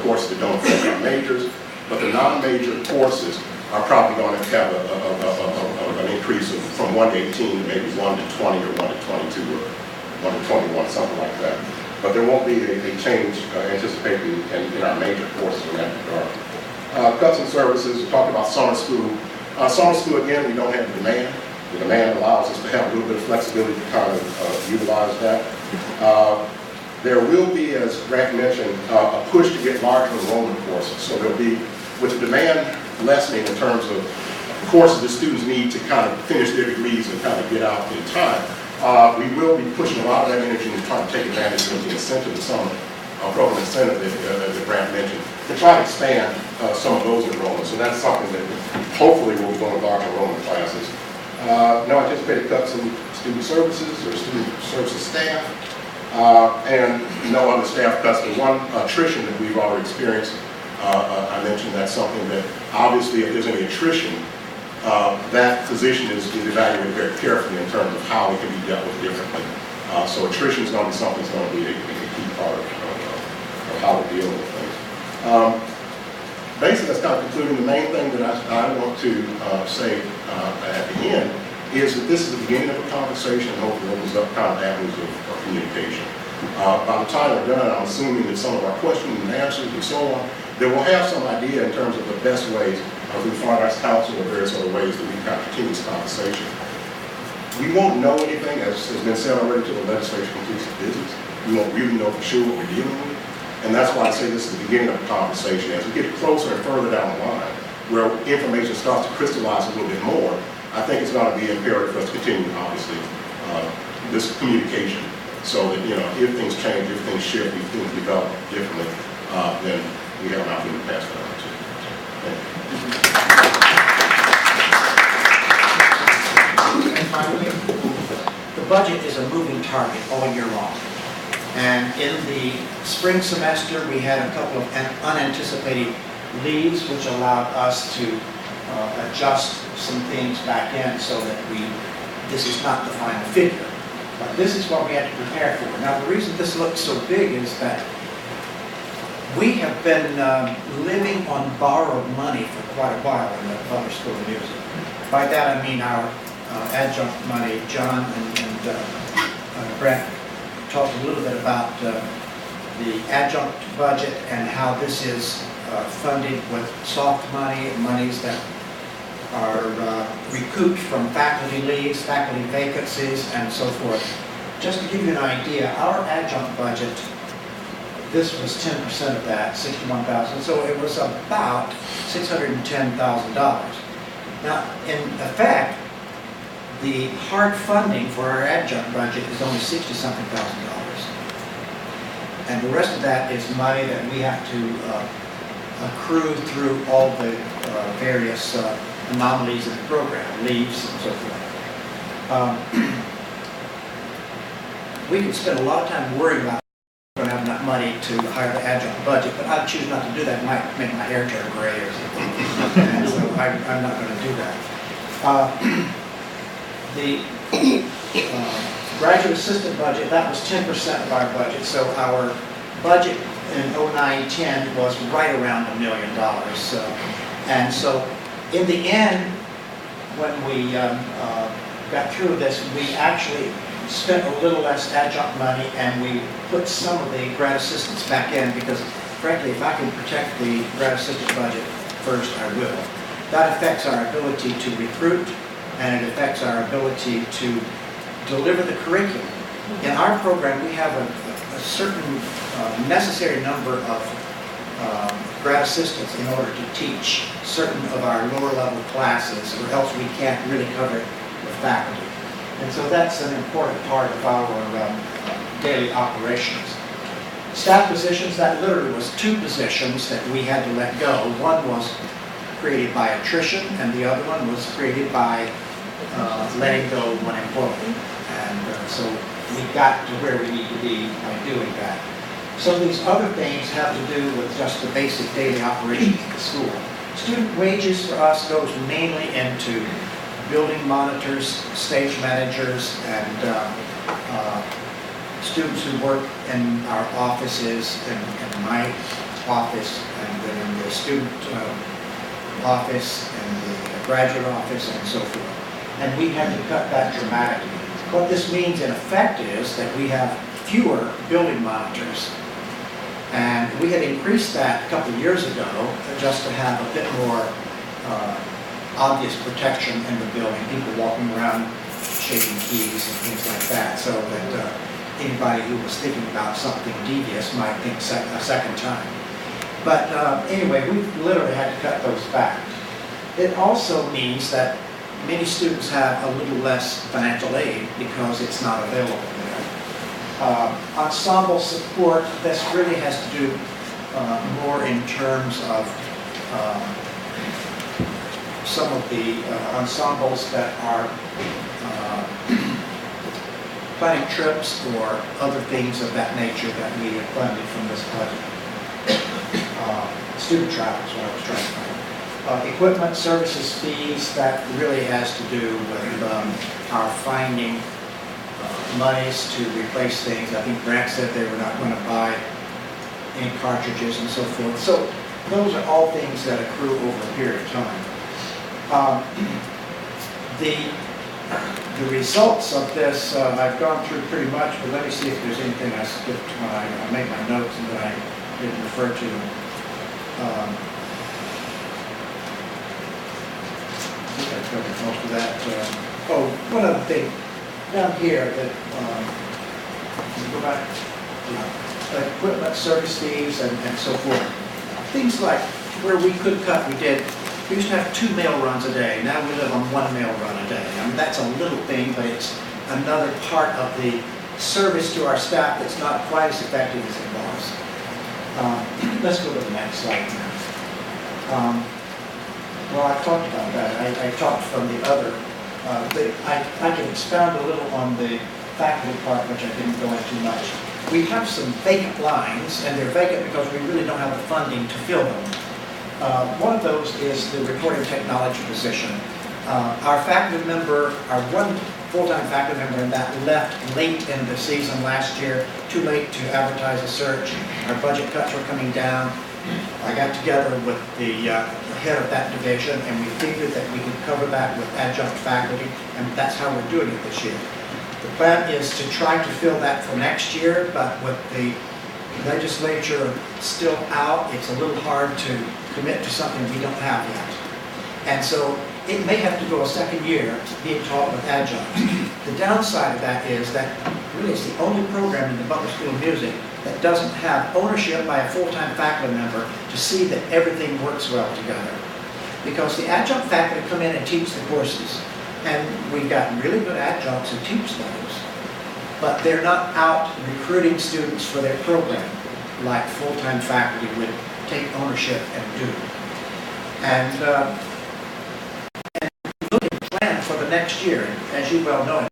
courses that don't affect our majors, but the non-major courses are probably going to have an increase from 1 to 18 to maybe 1 to 20 or 1 to 22 or 1 to 21, something like that. But there won't be a change anticipated in our major courses in that regard. Cuts in services, we talked about summer school. Summer school, again, we don't have the demand. The demand allows us to have a little bit of flexibility to kind of utilize that. There will be, as Grant mentioned, a push to get larger enrollment courses. So there'll be, with the demand lessening in terms of courses that students need to kind of finish their degrees and kind of get out in time, we will be pushing a lot of that energy into trying to take advantage of the incentive, the summer program incentive that Grant mentioned, to try to expand some of those enrollments. So that's something that hopefully will be going to larger enrollment classes. No anticipated cuts in student services or student services staff, and no other staff cuts. The one attrition that we've already experienced, I mentioned that's something that obviously if there's any attrition, that position is evaluated very carefully in terms of how it can be dealt with differently. So attrition is going to be something that's going to be a key part of how we're dealing with things. Basically, that's kind of concluding. The main thing that I want to say at the end is that this is the beginning of a conversation and hopefully opens up kind of avenues of communication. By the time we're done, I'm assuming that some of our questions and answers and so on, that we'll have some idea in terms of the best ways through Fine Arts Council or various other ways that we kind of continue this conversation. We won't know anything, as has been said already, until the legislature completes its business. We won't really know for sure what we're dealing with. And that's why I say this is the beginning of a conversation. As we get closer and further down the line, where information starts to crystallize a little bit more, I think it's going to be imperative for us to continue, obviously, this communication. So that, you know, if things change, if things shift, if things develop differently, then we have an opportunity to pass that on to. Thank you. And finally, the budget is a moving target all year long. And in the spring semester, we had a couple of unanticipated leaves, which allowed us to adjust some things back in so that this is not the final figure. But this is what we had to prepare for. Now, the reason this looks so big is that we have been living on borrowed money for quite a while in the Butler School of Music. By that I mean our adjunct money. John and Brent talked a little bit about the adjunct budget and how this is funded with soft money, monies that are recouped from faculty leaves, faculty vacancies, and so forth. Just to give you an idea, our adjunct budget, this was 10% of that, $61,000, so it was about $610,000. Now, in effect, the hard funding for our adjunct budget is only $60-something thousand. And the rest of that is money that we have to accrue through all the various anomalies in the program, leaves and so forth. We can spend a lot of time worrying about going to have enough money to hire the adjunct budget, but I choose not to do that. It might make my hair turn gray or something. And so I'm not going to do that. The graduate assistant budget, that was 10% of our budget, so our budget in 09-10 was right around $1 million. And so in the end, when we got through this, we actually spent a little less adjunct money and we put some of the grad assistants back in because, frankly, if I can protect the grad assistant budget first, I will. That affects our ability to recruit and it affects our ability to deliver the curriculum. In our program, we have a certain necessary number of grad assistants in order to teach certain of our lower level classes, or else we can't really cover it with faculty. And so that's an important part of our daily operations. Staff positions, that literally was 2 positions that we had to let go. One was created by attrition, and the other one was created by letting go one employee. And so we got to where we need to be by doing that. So these other things have to do with just the basic daily operations of the school. Student wages for us goes mainly into building monitors, stage managers, and students who work in our offices and my office, and then in the student office, and the graduate office, and so forth. And we had to cut that dramatically. What this means in effect is that we have fewer building monitors. And we had increased that a couple of years ago just to have a bit more obvious protection in the building, people walking around shaking keys and things like that, so that anybody who was thinking about something devious might think a second time. But anyway, we literally had to cut those back. It also means that many students have a little less financial aid because it's not available there. Ensemble support, this really has to do more in terms of some of the ensembles that are planning trips or other things of that nature that we have funded from this budget. Student travel is what I was trying to find. Equipment services fees, that really has to do with our finding monies to replace things. I think Grant said they were not going to buy ink cartridges and so forth. So those are all things that accrue over a period of time. The results of this, I've gone through pretty much, but let me see if there's anything I skipped when I made my notes and that I didn't refer to. I think I covered most of that. Oh, one other thing down here that, can you go back? Equipment, service fees, and so forth. Things like where we could cut, we did. We used to have 2 mail runs a day. Now we live on 1 mail run a day. I mean, that's a little thing, but it's another part of the service to our staff that's not quite as effective as it was. Let's go to the next slide now. Well, I talked about that. I talked from the other. I can expound a little on the faculty part, which I didn't go into much. We have some vacant lines, and they're vacant because we really don't have the funding to fill them. One of those is the recording technology position. Our faculty member, our one full-time faculty member in that left late in the season last year, too late to advertise a search. Our budget cuts were coming down. I got together with the head of that division, and we figured that we could cover that with adjunct faculty, and that's how we're doing it this year. The plan is to try to fill that for next year, but with the legislature still out, it's a little hard to commit to something we don't have yet. And so it may have to go a second year being taught with adjuncts. The downside of that is that really it's the only program in the Butler School of Music that doesn't have ownership by a full-time faculty member to see that everything works well together. Because the adjunct faculty come in and teach the courses, and we've got really good adjuncts who teach those, but they're not out recruiting students for their program like full-time faculty would take ownership and do. And look at the plan for the next year, as you well know,